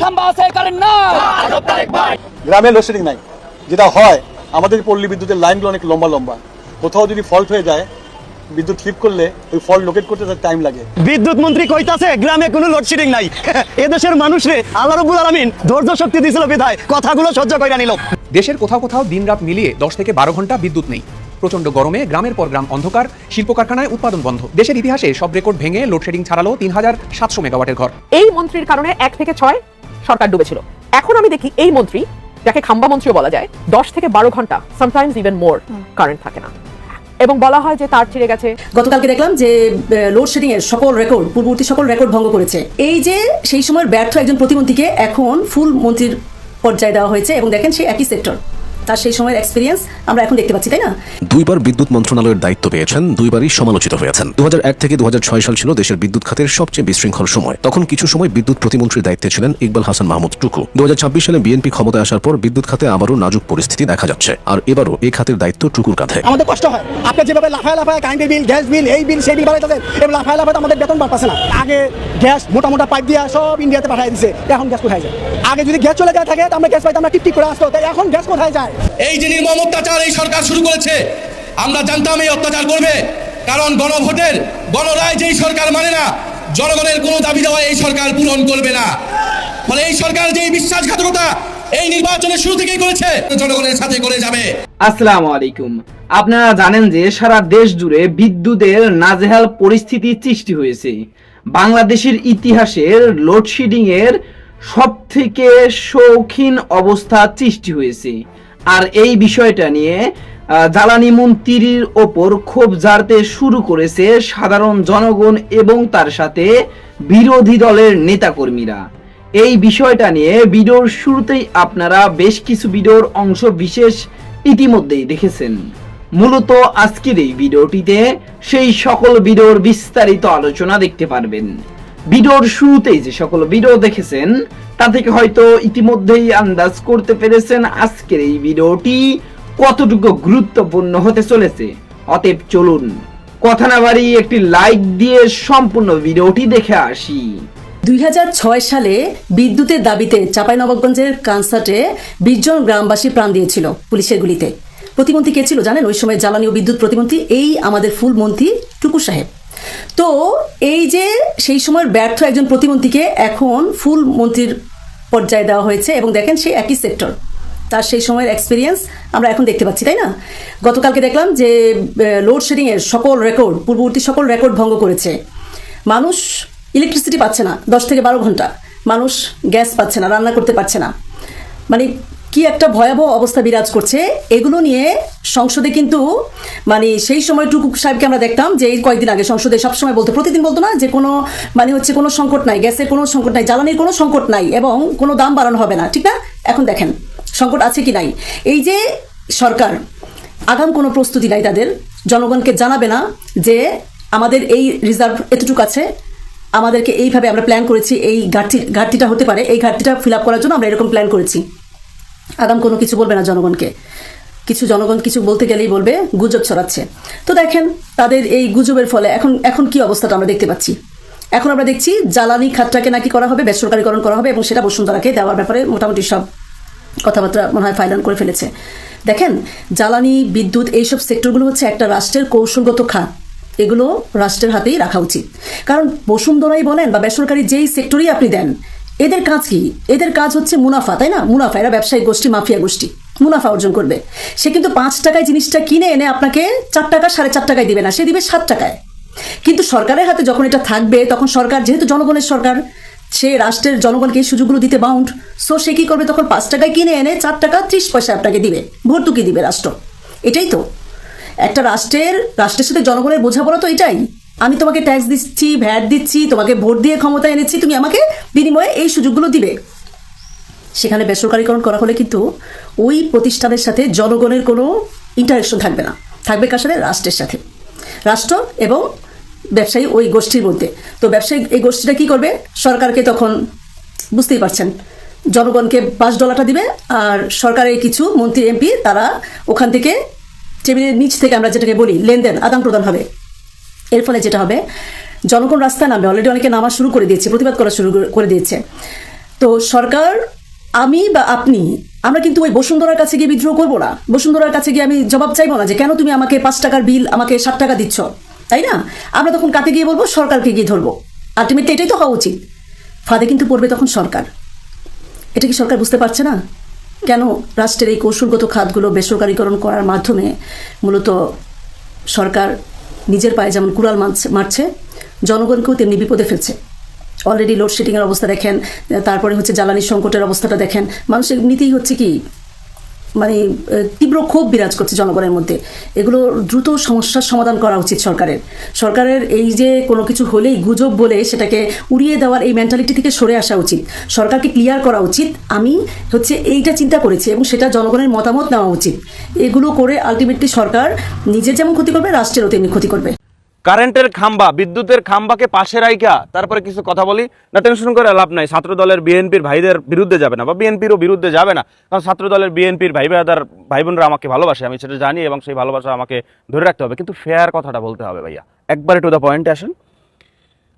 খাম্বা আছে কারেন্ট না। গ্রামে লোডশেডিং নাই, যেটা হয় আমাদের পল্লী বিদ্যুতের লাইনগুলো অনেক লম্বা লম্বা, কোথাও যদি ফল্ট হয়ে যায় বিদ্যুৎ ফ্লিপ করলে ওই ফল্ট লোকেট করতে তার টাইম লাগে। বিদ্যুৎ মন্ত্রী কইতাছে গ্রামে কোনো লোডশেডিং নাই। এদেশের মানুষরে আল্লাহ রাব্বুল আলামিন ধৈর্য শক্তি দিয়েছিল বিধায় কথাগুলো সহ্য কইরা নিল। দেশের কোথাও কোথাও দিনরাত মিলিয়ে 10 থেকে 12 ঘন্টা বিদ্যুৎ নেই। প্রচন্ড গরমে গ্রামের পর গ্রাম অন্ধকার, শিল্প কারখানায় উৎপাদন বন্ধ। দেশের ইতিহাসে সব রেকর্ড ভেঙে লোডশেডিং ছাড়ালো 3700 মেগাওয়াটের ঘর। এই মন্ত্রীর কারণে 1 থেকে 6 সরকার ডুবেছিল। এখন আমি দেখি এই মন্ত্রী, যাকে খাম্বা মন্ত্রীও বলা যায়, 10 থেকে 12 ঘন্টা সামটাইমস ইভেন মোর কারেন্ট থাকে না, এবং বলা হয় যে তার ছিঁড়ে গেছে। গতকালকে দেখলাম যে লোডশেডিং এর সকল রেকর্ড, পূর্ববর্তী সকল রেকর্ড ভঙ্গ করেছে। এই যে সেই সময় ব্যর্থ একজন প্রতিমন্ত্রীকে এখন ফুল মন্ত্রীর পর্যায়ে দেওয়া হয়েছে, এবং দেখেন সেই একই সেক্টর, তার সেই সময়ের এক্সপিরিয়েন্স আমরা এখন দেখতে পাচ্ছি, তাই না? দুইবার বিদ্যুৎ মন্ত্রণালয়ের দায়িত্ব পেয়েছেন, দুইবারই সমালোচিত হয়েছেন। 2001 থেকে 2006 সাল ছিল দেশের বিদ্যুৎ খাতের সবচেয়ে বিশৃঙ্খল সময়। তখন কিছু সময় বিদ্যুৎ প্রতিমন্ত্রীর দায়িত্বে ছিলেন ইকবাল হাসান মাহমুদ টুকু। 2026 সালে বিএনপি ক্ষমতায় আসার পর বিদ্যুৎ খাতে আবারও নাজুক পরিস্থিতি দেখা যাচ্ছে, আর এবারও এই খাতের দায়িত্ব টুকুর কাঁধে। আমাদের কষ্ট হয়, আপনি যেভাবে লাফায় লাফায় কারেন্টের বিল, গ্যাস বিল, এই বিল সেই বিল বাড়াইতেছেন, এবং লাফায় লাফায় আমাদের বেতন বাড়তেছে না। আগে গ্যাস মোটা মোটা পাইপ দিয়ে সব ইন্ডিয়াতে পাঠিয়ে দিচ্ছে, এখন গ্যাস কোথায় যায়? আগে যদি গ্যাস চলে যায় থাকে আমরা গ্যাস পাইতাম, আমরা টিপ করে আসতো, তাই এখন গ্যাস কোথায় যায়? এই যে নির্মম অত্যাচার এই সরকার শুরু করেছে, আমরা জানতাম এই অত্যাচার করবে, কারণ গণভোটের গণরায় যেই সরকার মানে না, জনগণের কোনো দাবি দেওয়া এই সরকার পূরণ করবে না। ফলে এই সরকার যেই বিশ্বাসঘাতকতা এই নির্বাচনের শুরু থেকেই করেছে, জনগণের সাথে করে যাবে। আসসালামু আলাইকুম। আপনারা জানেন যে সারা দেশ জুড়ে বিদ্যুতের নাজেহাল পরিস্থিতি সৃষ্টি হয়েছে। বাংলাদেশের ইতিহাসের লোডশেডিং এর সবথেকে শৌখিন অবস্থা সৃষ্টি হয়েছে। আর এই বিষয়টা নিয়ে জ্বালানি মন্ত্রীর ওপর ক্ষোভ ঝাড়তে শুরু করেছে সাধারণ জনগণ এবং তার সাথে বিরোধী দলের নেতাকর্মীরা। এই বিষয়টা নিয়ে ভিডিওর শুরুতেই আপনারা বেশ কিছু ভিডিওর অংশ বিশেষ ইতিমধ্যেই দেখেছেন। মূলত আজকের এই ভিডিওটিতে সেই সকল ভিডিওর বিস্তারিত আলোচনা দেখতে পারবেন। ভিডিওর শুরুতেই যে সকল ভিডিও দেখেছেন তা থেকে হয়তো ইতিমধ্যেই আন্দাজ করতে পেরেছেন আজকের এই ভিডিওটি কতটুকু গুরুত্বপূর্ণ হতে চলেছে। অতএব চলুন কথা না বাড়িয়ে একটি লাইক দিয়ে সম্পূর্ণ ভিডিওটি দেখে আসি। 2006 সালে বিদ্যুতের দাবিতে চাঁপাইনবাবগঞ্জের কানসার্টে 20 জন গ্রামবাসী প্রাণ দিয়েছিল পুলিশের গুলিতে। প্রতিমন্ত্রী কে ছিল জানেন? ওই সময় জ্বালানি ও বিদ্যুৎ প্রতিমন্ত্রী এই আমাদের ফুল মন্ত্রী টুকু সাহেব। তো এই যে সেই সময়ের ব্যর্থ একজন প্রতিমন্ত্রীকে এখন ফুল মন্ত্রীর পর্যায়ে দেওয়া হয়েছে, এবং দেখেন সেই একই সেক্টর, তার সেই সময়ের এক্সপিরিয়েন্স আমরা এখন দেখতে পাচ্ছি, তাই না? গতকালকে দেখলাম যে লোডশেডিং এর সকল রেকর্ড, পূর্ববর্তী সকল রেকর্ড ভঙ্গ করেছে। মানুষ ইলেকট্রিসিটি পাচ্ছে না 10 থেকে 12 ঘন্টা, মানুষ গ্যাস পাচ্ছে না, রান্না করতে পারছে না, মানে কি একটা ভয়াবহ অবস্থা বিরাজ করছে। এগুলো নিয়ে সংসদে কিন্তু মানে সেই সময় টুকু সাহেবকে আমরা দেখতাম যে এই কয়েকদিন আগে সংসদে সবসময় বলতো, প্রতিদিন বলতো না যে কোনো মানে হচ্ছে কোনো সংকট নাই, গ্যাসের কোনো সংকট নাই, জ্বালানির কোনো সংকট নাই, এবং কোনো দাম বাড়ানো হবে না, ঠিক না? এখন দেখেন সংকট আছে কি নাই। এই যে সরকার আগাম কোনো প্রস্তুতি নাই, তাদের জনগণকে জানাবে না যে আমাদের এই রিজার্ভ এতটুকু আছে, আমাদেরকে এইভাবে আমরা প্ল্যান করেছি, এই ঘাটতিটা হতে পারে, এই ঘাটতিটা ফিল আপ করার জন্য আমরা এরকম প্ল্যান করেছি। আগাম কোনো কিছু বলবে না জনগণকে। জনগণ কিছু বলতে গেলেই বলবে গুজব ছড়াচ্ছে। তো দেখেন তাদের এই গুজবের ফলে এখন কি অবস্থাটা আমরা দেখতে পাচ্ছি। এখন আমরা দেখছি জ্বালানি খাতটাকে নাকি করা হবে, বেসরকারীকরণ করা হবে, এবং সেটা বসুন্ধরাকে দেওয়ার ব্যাপারে মোটামুটি সব কথাবার্তা মনে হয় ফাইনাল করে ফেলেছে। দেখেন জ্বালানি, বিদ্যুৎ, এইসব সেক্টরগুলো হচ্ছে একটা রাষ্ট্রের কৌশলগত খাত, এগুলো রাষ্ট্রের হাতেই রাখা উচিত। কারণ বসুন্ধরাই বলেন বা বেসরকারি যেই সেক্টরই আপনি দেন, এদের কাজ কি? এদের কাজ হচ্ছে মুনাফা, তাই না? মুনাফা, এরা ব্যবসায়িক গোষ্ঠী, মাফিয়া গোষ্ঠী, মুনাফা অর্জন করবে। সে কিন্তু 5 টাকায় জিনিসটা কিনে এনে আপনাকে 4 টাকা 4.5 টাকায় দিবে না, সে দিবে 7 টাকায়। কিন্তু সরকারের হাতে যখন এটা থাকবে, তখন সরকার যেহেতু জনগণের সরকার, সে রাষ্ট্রের জনগণকে এই সুযোগগুলো দিতে বাউন্ড। সো সে কি করবে? তখন 5 টাকায় কিনে এনে 4 টাকা 30 পয়সা আপনাকে দিবে, ভর্তুকি দিবে রাষ্ট্র। এটাই তো একটা রাষ্ট্রের সাথে জনগণের বোঝাপড়া, তো এটাই। আমি তোমাকে ট্যাক্স দিচ্ছি, ভ্যাট দিচ্ছি, তোমাকে ভোট দিয়ে ক্ষমতা এনেছি, তুমি আমাকে বিনিময়ে এই সুযোগগুলো দিবে। সেখানে বেসরকারীকরণ করা হলে কিন্তু ওই প্রতিষ্ঠানের সাথে জনগণের কোনো ইন্টারেকশন থাকবে না, থাকবে কার সাথে? রাষ্ট্রের সাথে। রাষ্ট্র এবং ব্যবসায়ী ওই গোষ্ঠীর মধ্যে। তো ব্যবসায়ী এই গোষ্ঠীটা কী করবে? সরকারকে তখন বুঝতেই পারছেন, জনগণকে $5 দিবে, আর সরকারের কিছু মন্ত্রী এমপি তারা ওখান থেকে টেবিলের নিচ থেকে আমরা যেটাকে বলি লেনদেন, আদান প্রদান হবে। এর ফলে যেটা হবে, জনগণ রাস্তায় নামবে, অলরেডি অনেকে নামা শুরু করে দিয়েছে, প্রতিবাদ করা শুরু করে দিয়েছে। তো সরকার, আমি বা আপনি, আমরা কিন্তু ওই বসুন্ধরার কাছে গিয়ে বিদ্রোহ করবো না। বসুন্ধরার কাছে গিয়ে আমি জবাব চাইবো না যে কেন তুমি আমাকে 5 টাকার বিল আমাকে 7 টাকা দিচ্ছ, তাই না? আমরা তখন কাকে গিয়ে বলবো? সরকারকে গিয়ে ধরবো। আলটিমেটলি এটাই তো হওয়া উচিত। ফাঁদে কিন্তু পড়বে তখন সরকার। এটা কি সরকার বুঝতে পারছে না? কেন রাষ্ট্রের এই কৌশলগত খাতগুলো বেসরকারীকরণ করার মাধ্যমে মূলত সরকার নিজের পায়ে যেমন কুড়াল মারছে, জনগণকেও তেমনি বিপদে ফেলছে। অলরেডি লোডশেডিংয়ের অবস্থা দেখেন, তারপরে হচ্ছে জ্বালানি সংকটের অবস্থাটা দেখেন। মানুষ এমনিতেই হচ্ছে কি মানে তীব্র ক্ষোভ বিরাজ করছে জনগণের মধ্যে। এগুলো দ্রুত সমস্যার সমাধান করা উচিত সরকারের। এই যে কোনো কিছু হলেই গুজব বলে সেটাকে উড়িয়ে দেওয়ার এই মেন্টালিটি থেকে সরে আসা উচিত। সরকারকে ক্লিয়ার করা উচিত আমি হচ্ছে এইটা চিন্তা করেছি এবং সেটা জনগণের মতামত নেওয়া উচিত। এগুলো করে আলটিমেটলি সরকার নিজের যেমন ক্ষতি করবে, রাষ্ট্রেরও তেমনি ক্ষতি করবে। কারেন্টের খাম্বা, বিদ্যুতের খাম্বাকে পাশে রাইখা তারপরে কিছু কথা বলি না, টেনশন করে লাভ নাই। ছাত্র দলের বিএনপির ভাইদের বিরুদ্ধে যাবে না, বা বিএনপিরও বিরুদ্ধে যাবে না, কারণ ছাত্র দলের বিএনপির ভাই বোনরা আমাকে ভালোবাসে, আমি সেটা জানি, এবং সেই ভালোবাসা আমাকে ধরে রাখতে হবে। কিন্তু ফেয়ার কথাটা বলতে হবে ভাইয়া, একবারে টু দ্য পয়েন্টে আসেন।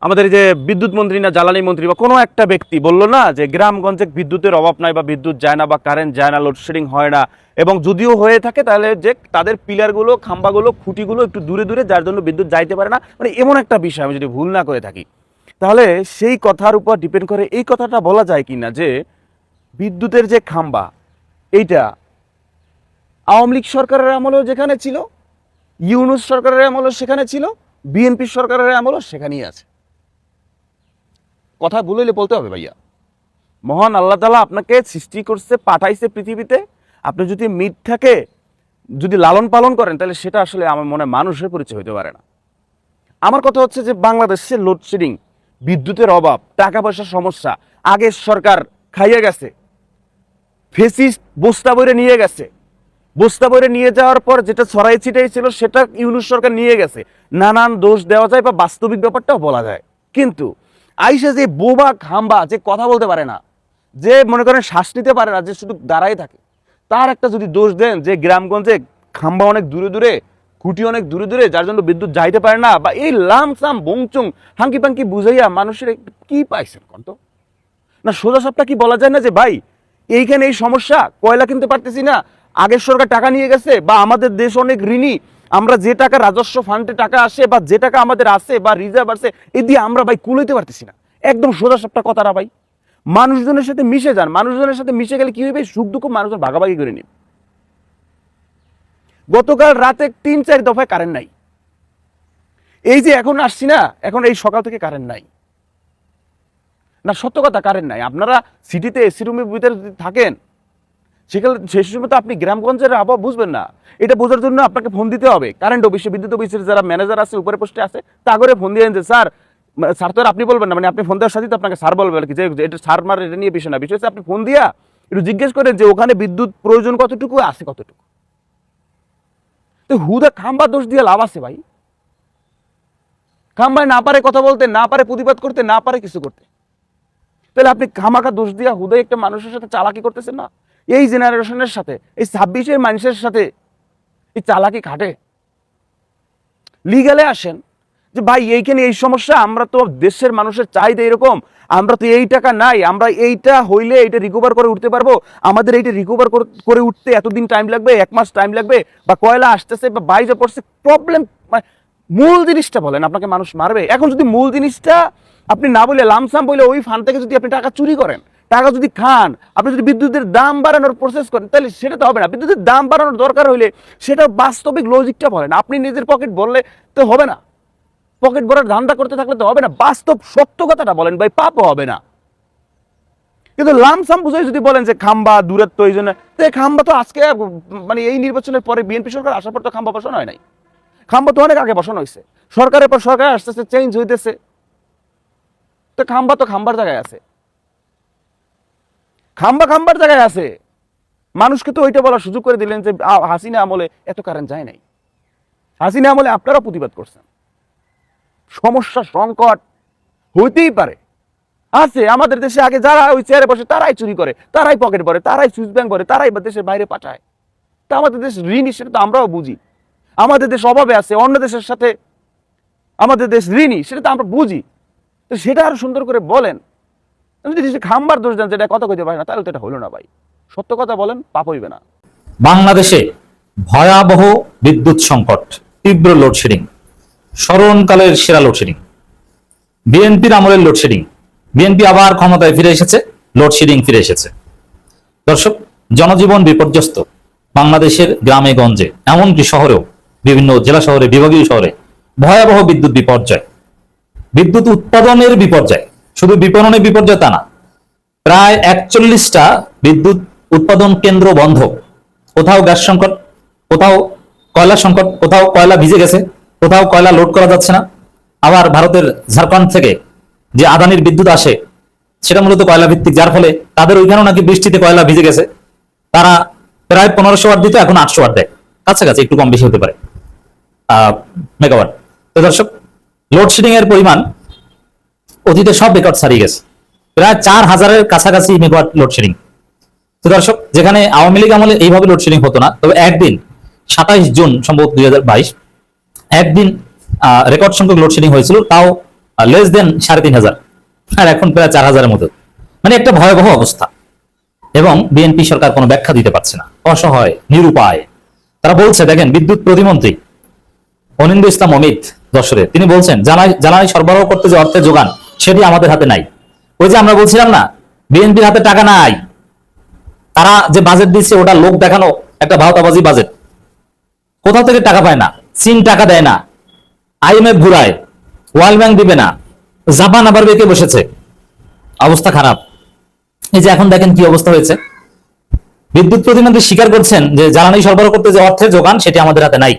আমাদের যে বিদ্যুৎ মন্ত্রী না জ্বালানি মন্ত্রী বা কোনো একটা ব্যক্তি বললো না যে গ্রামগঞ্জে বিদ্যুতের অভাব নাই, বা বিদ্যুৎ যায় না, বা কারেন্ট যায় না, লোডশেডিং হয় না, এবং যদিও হয়ে থাকে তাহলে যে তাদের পিলারগুলো, খাম্বাগুলো, খুঁটিগুলো একটু দূরে দূরে, যার জন্য বিদ্যুৎ যাইতে পারে না, মানে এমন একটা বিষয় আমি যদি ভুল না করে থাকি, তাহলে সেই কথার উপর ডিপেন্ড করে এই কথাটা বলা যায় কি না যে বিদ্যুতের যে খাম্বা এইটা আওয়ামী লীগ সরকারের আমলেও যেখানে ছিল, ইউনূস সরকারের আমলেও সেখানে ছিল, বিএনপি সরকারের আমলেও সেখানেই আছে। কথা ভুলে বলতে হবে ভাইয়া। মহান আল্লাহ তাআলা আপনাকে সৃষ্টি করছে, পাঠাইছে পৃথিবীতে। আপনি যদি মিথ্যাকে যদি লালন পালন করেন তাহলে সেটা আসলে আমার মনে হয় মানুষের পরিচয় হতে পারে না। আমার কথা হচ্ছে যে বাংলাদেশে লোডশেডিং, বিদ্যুতের অভাব, টাকা পয়সার সমস্যা আগের সরকার খাইয়ে গেছে, ফেসিস্ট বস্তা বইরে নিয়ে গেছে। বস্তা বইরে নিয়ে যাওয়ার পর যেটা ছড়াই ছিটাই ছিল সেটা ইউনূস সরকার নিয়ে গেছে। নানান দোষ দেওয়া যায় বা বাস্তবিক ব্যাপারটাও বলা যায়, কিন্তু আইসা যে বোবা খাম্বা, যে কথা বলতে পারে না, যে মনে করেন শ্বাস নিতে পারে না, যে শুধু দাঁড়াই থাকে, তার একটা যদি দোষ দেন যে গ্রামগঞ্জে খাম্বা অনেক দূরে দূরে, খুঁটি অনেক দূরে দূরে, যার জন্য বিদ্যুৎ যাইতে পারে না, বা এই লামসাম বংচুং হাঙ্কি পাঙ্কি বুঝাইয়া মানুষের কি পাইছেন কত না, সোজা সাপটা কি বলা যায় না যে ভাই এইখানে এই সমস্যা, কয়লা কিনতে পারতেছি না, আগের সরকার টাকা নিয়ে গেছে, বা আমাদের দেশ অনেক ঋণী, আমরা যে টাকা রাজস্ব ফান্ডে টাকা আসে বা যে টাকা আমাদের আসে বা রিজার্ভ আছে, এই দিয়ে আমরা ভাই কুলাইতে পারতেছি না। একদম সোজা সাপটা কথাটা ভাই। মানুষজনের সাথে মিশে যান, মানুষজনের সাথে মিশে গেলে কি হবে, সুখ দুঃখ মানুষজন ভাগাভাগি করে নিন। গতকাল রাতে 3-4 দফায় কারেন্ট নাই, এই যে এখন আসছি না, এখন এই সকাল থেকে কারেন্ট নাই না, সত্য কথা কারেন্ট নাই। আপনারা সিটিতে এসি রুমের ভিতরে যদি থাকেন সেখানে সেই সময় তো আপনি গ্রামগঞ্জের আবহাওয়া বুঝবেন না। এটা বোঝার জন্য আপনাকে ফোন দিতে হবে কারেন্ট অফিসে, বিদ্যুৎ অফিসের যারা ম্যানেজার আছে, উপরে পোস্টে আছে, তা করে ফোন দিয়ে যে স্যার তো আর আপনি বলবেন না, মানে আপনি ফোন দেওয়ার সাথে তো আপনাকে স্যার বলবে আর কি, যে এটা স্যার মার এটা নিয়ে বিষয় না, বিষয় হচ্ছে আপনি ফোন দিয়া একটু জিজ্ঞেস করেন যে ওখানে বিদ্যুৎ প্রয়োজন কতটুকু আছে, কতটুকু। তো হুদা খাম্বা দোষ দিয়ে লাভ আছে ভাই? খাম্বায় না পারে কথা বলতে, না পারে প্রতিবাদ করতে, না পারে কিছু করতে, তাহলে আপনি খামাখা দোষ দিয়া হুদাই একটা মানুষের সাথে চালাকি করতেছেন না। এই জেনারেশনের সাথে, এই 26-এর মানুষের সাথে এই চালাকি খাটে। লিগালে আসেন যে ভাই এইখানে এই সমস্যা, আমরা তো দেশের মানুষের চাহিদা এরকম, আমরা তো এই টাকা নাই, আমরা এইটা হইলে এইটা রিকভার করে উঠতে পারবো, আমাদের এইটা রিকভার করে উঠতে এতদিন টাইম লাগবে, 1 মাস টাইম লাগবে, বা কয়লা আসতেছে বা বাইরে পড়ছে, প্রবলেম মূল জিনিসটা বলেন, আপনাকে মানুষ মারবে। এখন যদি মূল জিনিসটা আপনি না বলে লামসাম বলে ওই ফান্ড থেকে যদি আপনি টাকা চুরি করেন, টাকা যদি খান, আপনি যদি বিদ্যুতের দাম বাড়ানোর প্রসেস করেন, তাহলে সেটা তো হবে না। বিদ্যুতের দাম বাড়ানোর দরকার হইলে সেটা বাস্তবিক লজিকটা বলেন, আপনি নিজের পকেট ভরলে তো হবে না, পকেট ভরার ধান্দা করতে থাকলে তো হবে না, বাস্তব সত্য কথাটা বলেন ভাই, পাপও হবে না। কিন্তু লামসাম বুঝে যদি বলেন যে খাম্বা দূরত্ব, এই জন্য খাম্বা তো আজকে মানে এই নির্বাচনের পরে বিএনপি সরকার আসার পর তো খাম্বা বসানো হয় নাই, খাম্বা তো অনেক আগে বসানো হয়েছে, সরকারের পর সরকার আসতেছে, চেঞ্জ হইতেছে, তো খাম্বা তো খাম্বার জায়গায় আছে, খাম্বার জায়গায় আছে। মানুষকে তো ওইটা বলার সুযোগ করে দিলেন যে হাসিনা আমলে এত কারেন্ট যায় নাই, হাসিনা আমলে আপনারা প্রতিবাদ করছেন। সমস্যা সংকট হইতেই পারে, আছে আমাদের দেশে। আগে যারা ওই চেয়ারে বসে তারাই চুরি করে, তারাই পকেট ভরে, তারাই সুইচ ব্যাংক ভরে, তারাই দেশের বাইরে পাঠায়। তা আমাদের দেশ ঋণী, সেটা তো আমরাও বুঝি। আমাদের দেশ অভাবে আছে, অন্য দেশের সাথে আমাদের দেশ ঋণী, সেটা তো আমরা বুঝি। তো সেটা আরো সুন্দর করে বলেন যদি সে খাম্বার দোষ দেন যেটা কথা কইতে পারে না, তাহলে তো এটা হলো না ভাই। সত্য কথা বলেন, পাপ হইবে না। বাংলাদেশে ভয়াবহ বিদ্যুৎ সংকট, তীব্র লোডশেডিং, স্মরণকালের সেরা লোডশেডিং, বিএনপির আমলের লোডশেডিং। বিএনপি আবার ক্ষমতায় ফিরে এসেছে, লোডশেডিং ফিরে এসেছে। দর্শক, জনজীবন বিপর্যস্ত বাংলাদেশের গ্রামে গঞ্জে, এমনকি শহরেও, বিভিন্ন জেলা শহরে, বিভাগীয় শহরে ভয়াবহ বিদ্যুৎ বিপর্যয়, বিদ্যুৎ উৎপাদনের বিপর্যয়, শুধু বিপণনের বিপর্যয় তা না, প্রায় 41টা বিদ্যুৎ উৎপাদন কেন্দ্র বন্ধ। কোথাও গ্যাস সংকট, কোথাও কয়লা সংকট, কোথাও কয়লা ভিজে গেছে, কোথাও কয়লা লোড করা যাচ্ছে না। আবার ভারতের ঝাড়খণ্ড থেকে যে আদানির বিদ্যুৎ আসে সেটা মূলত কয়লা ভিত্তিক, যার ফলে তাদের ওইখানেও নাকি বৃষ্টিতে কয়লা ভিজে গেছে। তারা প্রায় 1500 ওয়াট দিত, এখন 800 ওয়াট দেয়, কাছাকাছি, একটু কম বেশি হতে পারে মেগাওয়াট। তো দর্শক, লোডশেডিং এর পরিমাণ অতীতে সব রেকর্ড ছাড়িয়ে গেছে, প্রায় 4000-এর কাছাকাছি মেগাওয়াট লোডশেডিং। তো দর্শক, যেখানে আওয়ামী লীগ আমলে এইভাবে লোডশেডিং হতো না, তবে একদিন 27 জুন সম্ভবত 2022 একদিন রেকর্ড সংখ্যক লোডশেডিং হয়েছিল, তাও লেস দেন 3500, আর এখন প্রায় 4000-এর মতো। মানে একটা ভয়াবহ অবস্থা। এবং বিএনপি সরকার কোনো ব্যাখ্যা দিতে পারছে না, অসহায়, নিরুপায়। তারা বলছে, দেখেন, বিদ্যুৎ প্রতিমন্ত্রী অনিন্দ ইসলাম অমিত যশোরে, তিনি বলছেন জ্বালানি সরবরাহ করতে যে অর্থের যোগান সেটি আমাদের হাতে নাই। ওই যে আমরা বলছিলাম না, বিএনপির হাতে টাকা নাই, তারা যে বাজেট দিচ্ছে ওটা লোক দেখানো একটা ভাওতাবাজি বাজেট। কোথাও থেকে টাকা পায় না, চীন টাকা দেয় না, আইএমএফ ঘুরায়, ওয়ার্ল্ড ব্যাংক দিবে না, জাপান আবার বেঁকে বসেছে, অবস্থা খারাপ। এই যে এখন দেখেন কি অবস্থা হয়েছে। বিদ্যুৎ প্রতিমন্ত্রী স্বীকার করছেন যে জ্বালানি সরবরাহ করতে যে অর্থের যোগান সেটি আমাদের হাতে নাই,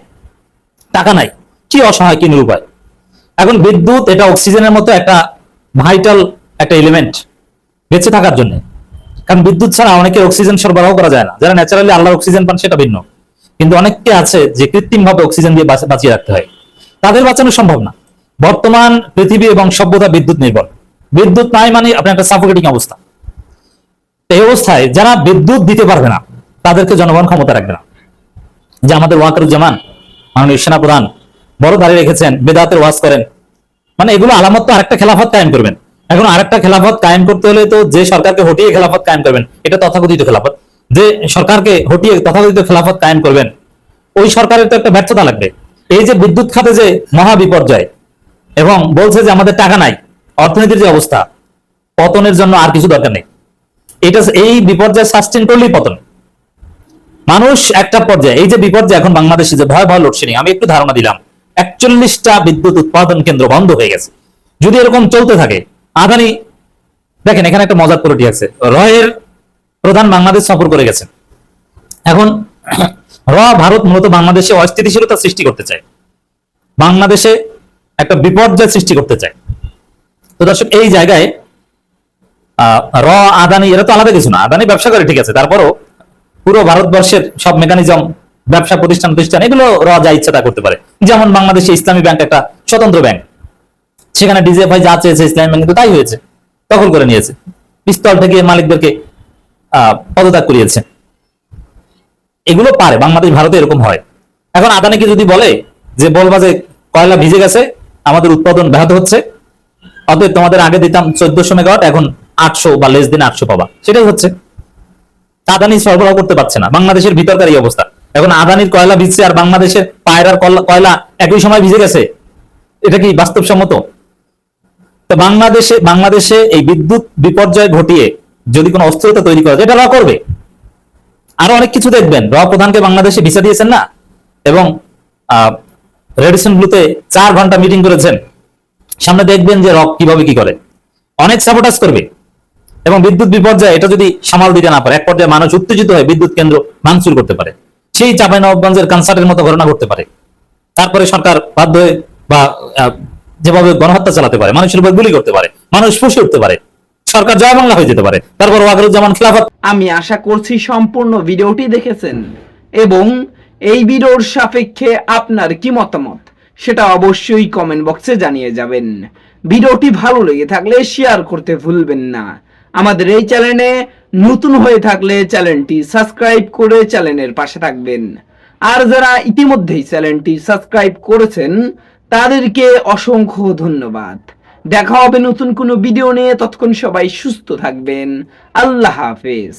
টাকা নাই। কি অসহায়, কি নিরুপায়। এখন বিদ্যুৎ এটা অক্সিজেনের মতো একটা ভাইটাল একটা এলিমেন্ট বেঁচে থাকার জন্য, কারণ বিদ্যুৎ ছাড়া অনেকের অক্সিজেন সরবরাহ করা যায় না। যারা ন্যাচারালি আল্লাহর অক্সিজেন পান সেটা ভিন্ন, কিন্তু অনেকে আছে যে কৃত্রিম ভাবে অক্সিজেন দিয়ে বাঁচিয়ে রাখতে হয়, তাদের বাঁচানো সম্ভব না। বর্তমান পৃথিবী এবং সভ্যতা বিদ্যুৎ নির্ভর, বিদ্যুৎ নাই মানে আপনার একটা সাফোকেটিং অবস্থা। এই অবস্থায় যারা বিদ্যুৎ দিতে পারবে না তাদেরকে জনগণ ক্ষমতা রাখবে না। যে আমাদের ওয়াকারুজ্জামান মাননীয় সেনাপ্রধান বড় দাঁড়িয়ে রেখেছেন, বেদাতের ওয়াজ করেন, মানে এগুলো আলামত তো আরেকটা খেলাফত কায়েম করবেন। এখন আরেকটা খেলাফত কায়েম করতে হলে তো যে সরকারকে হটিয়ে খেলাফত কায়েম করবেন, এটা তথাকথিত খেলাফত। যে সরকারকে হটিয়ে তথাকথিত খেলাফত কায়েম করবেন, ওই সরকারের তো একটা ব্যর্থতা লাগবে। এই যে বিদ্যুৎ খাতে যে মহা বিপর্যয়, এবং বলছে যে আমাদের টাকা নাই, অর্থনীতির যে অবস্থা, পতনের জন্য আর কিছু দরকার নেই। এটা এই বিপর্যয় সাস্টেন করলেই পতন। মানুষ একটা পর্যায়ে, এই যে বিপর্যয় এখন বাংলাদেশে যে ভয়াবহ লোডশেডিং, আমি একটু ধারণা দিলাম, 41টা বিদ্যুৎ উৎপাদন কেন্দ্র বন্ধ হয়ে গেছে। যদি এরকম চলতে থাকে, আদানি, দেখেন এখানে একটা মজার পলিটি আছে, রয়ের প্রধান বাংলাদেশ সফর করে গেছেন। এখন ভারত মূলত বাংলাদেশে অস্থিতিশীলতা সৃষ্টি করতে চায়, বাংলাদেশে একটা বিপর্যয় সৃষ্টি করতে চায়। তো দর্শক, এই জায়গায় আদানি এরা তো আলাদা কিছু না, আদানি ব্যবসা করে, ঠিক আছে, তারপরও পুরো ভারতবর্ষের সব মেকানিজম, ব্যবসা প্রতিষ্ঠান এগুলো যা ইচ্ছা তা করতে পারে। যেমন বাংলাদেশে ইসলামী ব্যাংক একটা স্বতন্ত্র ব্যাংক, সেখানে ডিজিএফআই যা চেয়েছে ইসলামী ব্যাংক কিন্তু তাই হয়েছে, দখল করে নিয়েছে, পিস্তল থেকে মালিকদেরকে পদত্যাগ করিয়েছে। এগুলো পারে বাংলাদেশ, ভারতে এরকম হয়। এখন আদানিকে যদি বলে যে বলবা যে কয়লা ভিজে গেছে, আমাদের উৎপাদন ব্যাহত হচ্ছে, অতএব তোমাদের আগে দিতাম 1400 মেগাওয়াট, এখন 800 বা লেস দেন 800 পাবা, সেটাই হচ্ছে। আদানি সরবরাহ করতে পারছে না, বাংলাদেশের ভিতরকার এই অবস্থা। এখন আদানির কয়লা ভিজছে আর বাংলাদেশের পায়রার কয়লা একই সময় ভিজে গেছে, এটা কি বাস্তবসম্মত? তো বাংলাদেশে এই বিদ্যুৎ বিপর্যয় ঘটিয়ে যদি কোনো অস্থিরতা তৈরি করা যায়, এটা করবে। আরো অনেক কিছু দেখবেন, প্রধানকে বাংলাদেশে ভিসা দিয়েছেন না, এবং রেডিসন ব্লুতে 4 ঘন্টা মিটিং করেছেন, সামনে দেখবেন যে কিভাবে কি করে, অনেক সাবোটাজ করবে। এবং বিদ্যুৎ বিপর্যয় এটা যদি সামাল দিতে না পারে, এক পর্যায়ে মানুষ উত্তেজিত হয়ে বিদ্যুৎ কেন্দ্র ভাঙচুর করতে পারে, সেই চাঁপাইনবাবগঞ্জের কনসার্টের মতো ঘটনা ঘটতে পারে। তারপরে সরকার বাধ্য হয়ে বা যেভাবে গণহত্যা চালাতে পারে, মানুষের উপর গুলি করতে পারে, মানুষ ফুঁসে উঠতে পারে, সরকার জয় বাংলা হয়ে যেতে পারে, তারপর ওয়াকারুজ্জামান খেলাফত। আমি আশা করছি সম্পূর্ণ ভিডিওটি দেখেছেন এবং এই ভিডিওর সাপেক্ষে আপনার কি মতামত সেটা অবশ্যই কমেন্ট বক্সে জানিয়ে যাবেন। ভিডিওটি ভালো লেগে থাকলে শেয়ার করতে ভুলবেন না। আমাদের এই চ্যানেলে নতুন হয়ে থাকলে চ্যানেলটি সাবস্ক্রাইব করে চ্যানেলের পাশে থাকবেন। আর যারা ইতিমধ্যেই চ্যানেলটি সাবস্ক্রাইব করেছেন তাদেরকে অসংখ্য ধন্যবাদ। দেখা হবে নতুন কোনো ভিডিও নিয়ে। ততক্ষণ সবাই সুস্থ থাকবেন। আল্লাহ হাফেজ।